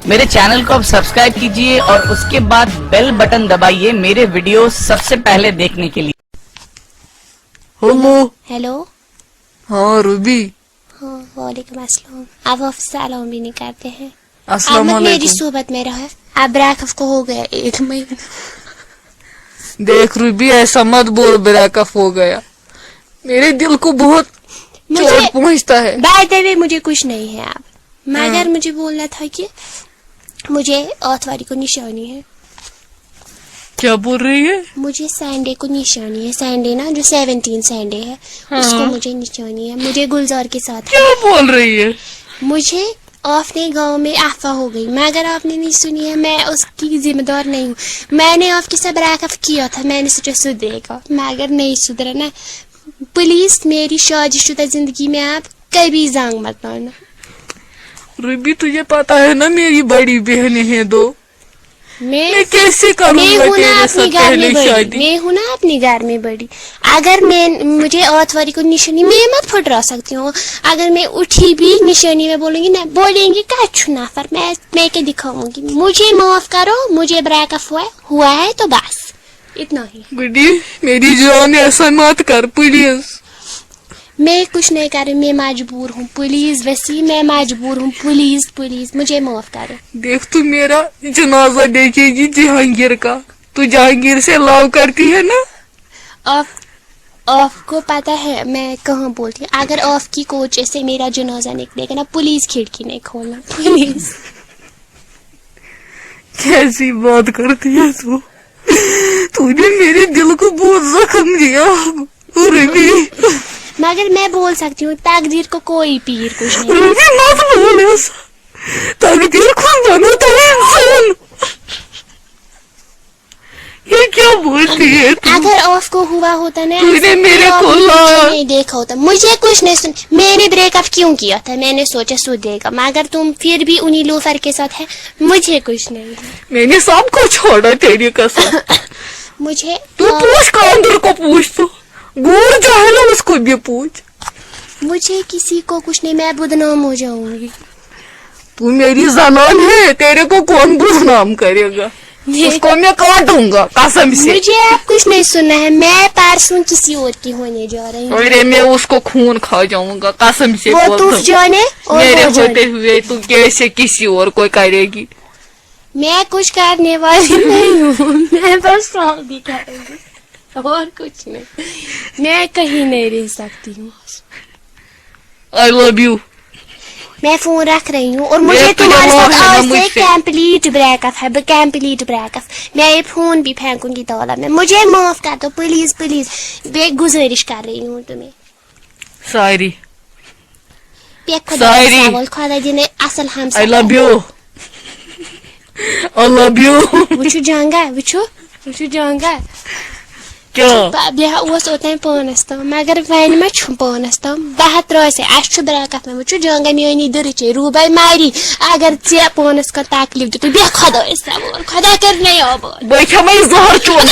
मेरे चैनल को अब सब्सक्राइब कीजिए और उसके बाद बेल बटन दबाइए मेरे वीडियो सबसे पहले देखने के लिए। हेलो। हेलो। हाँ रूबी। हाँ वालेकुम अस्सलाम। आप ऑफिस से अलाउ भी नहीं करते हैं। अस्सलाम आप मेरी वालेकुम। सोबत में रहे। आप ब्रेकअप को हो गया 1 महीना। देख रूबी ऐसा मत बोल, ब्रेकअप हो गया। मेरे दिल को बहुत चोट पहुंचता है। बाय द वे मुझे कुछ नहीं है आप, मगर मुझे बोलना था कि मुझे आतवारी को निशानी है। क्या बोल रही है? मुझे संडे को निशानी है। संडे ना जो 17 संडे है, उसको मुझे निशानी है। मुझे गुलजार के साथ है। क्या बोल रही है? मुझे आपने गांव में अफवाह हो गई, मगर आपने नहीं सुनी है। मैं उसकी जिम्मेदार नहीं हूँ। मैंने आपके साथ ब्रेकअप किया था, मैंने सोचा सुधरेगा, मगर नहीं सुधरा ना। प्लीज मेरी शादीशुदा जिंदगी में आप कभी जंग मत लाना। रूबी तुझे पता है ना मेरी बड़ी बहनें हैं 2। मैं कैसे मैं करूँगा हूँ ना तेरे अपने साथ घर पहले में बड़ी। शादी? मैं हूँ ना अपने घर में बड़ी। अगर मैं मुझे आतवारी को निशानी मैं मत फुटरा सकती हूँ। अगर मैं उठी भी निशानी में बोलूंगी ना, बोलेंगी कछु नफर, मैं क्या दिखाऊंगी। मुझे माफ करो, मुझे ब्रेकअप हुआ है तो बस इतना ही। गुड्डी मेरी जान ऐसा मत कर प्लीज। मैं कुछ नहीं कर रही, मैं मजबूर हूँ। प्लीज वसी मैं मजबूर हूँ। प्लीज प्लीज मुझे माफ करो। देख तू मेरा जनाजा देखेगी जहांगीर का। तू जहांगीर से लव करती है ना? आपको पता है मैं कहाँ बोलती हूँ। अगर ऑफ की कोच से मेरा जनाजा निकलेगा ना, पुलिस खिड़की नहीं खोलना प्लीज। कैसी बात करती है तू? तूने मेरे दिल को बहुत जख्म दिया रूबी। मगर मैं बोल सकती हूँ तकदीर को कोई पीर कुछ नहीं। रूबी मत बोल ऐसा। तकदीर खुद बनो तुम इंसान। ये क्या बोलती है तू? अगर ऑफ को हुआ होता ना, तूने मेरे को नहीं देखा होता, मुझे कुछ नहीं सुन। मैंने ब्रेकअप क्यों किया था? मैंने सोचा सुधरेगा, मगर तुम फिर भी उन्हीं लोफर के साथ है। मुझे कुछ नहीं है। मैंने सबको छोड़ा तेरी कसम। मुझे तू पूछ कांदर को पूछ, तो गोर जो है ना उसको भी पूछ। मुझे किसी को कुछ नहीं, मैं बदनाम हो जाऊंगी। तू मेरी जनान है, तेरे को कौन बदनाम करेगा? उसको मैं काटूंगा कसम से। मुझे आप कुछ नहीं सुनना है। मैं परसों किसी और की होने जा रही हूँ। अरे मैं उसको खून खा जाऊंगा कसम से। वो तू जाने और मेरे वो होते जाने। हुए तू कैसे किसी और को करेगी? मैं कुछ करने वाली नहीं हूँ। मैं बस शादी करूंगी और कुछ नहीं। मैं कहीं नहीं रह सकती हूँ। आई लव यू। मैं फोन रख रही हूँ और मुझे तुम्हारे साथ आज से कंप्लीट ब्रेकअप है। Complete breakup. मैं ये फोन भी फेंकूंगी ताला में। मुझे माफ कर दो प्लीज प्लीज। मैं गुजारिश कर रही हूँ तुम्हें। सॉरी। खुदा जिन्हें असल हम I love you. I love you. वुचु जांगा वुचु जांगा क्या ब्याह ओस ओतन पानस तम, मगर वन मा छु पानस तम बह त्रसे अस ब्रेकअप में। वुचु जांगा मेनी दरचे रूबाई मारी। अगर चे पानस का तकलीफ दितु बे खुदा सवाल खुदा कर नहीं अब बैठा मैं जहर चोन।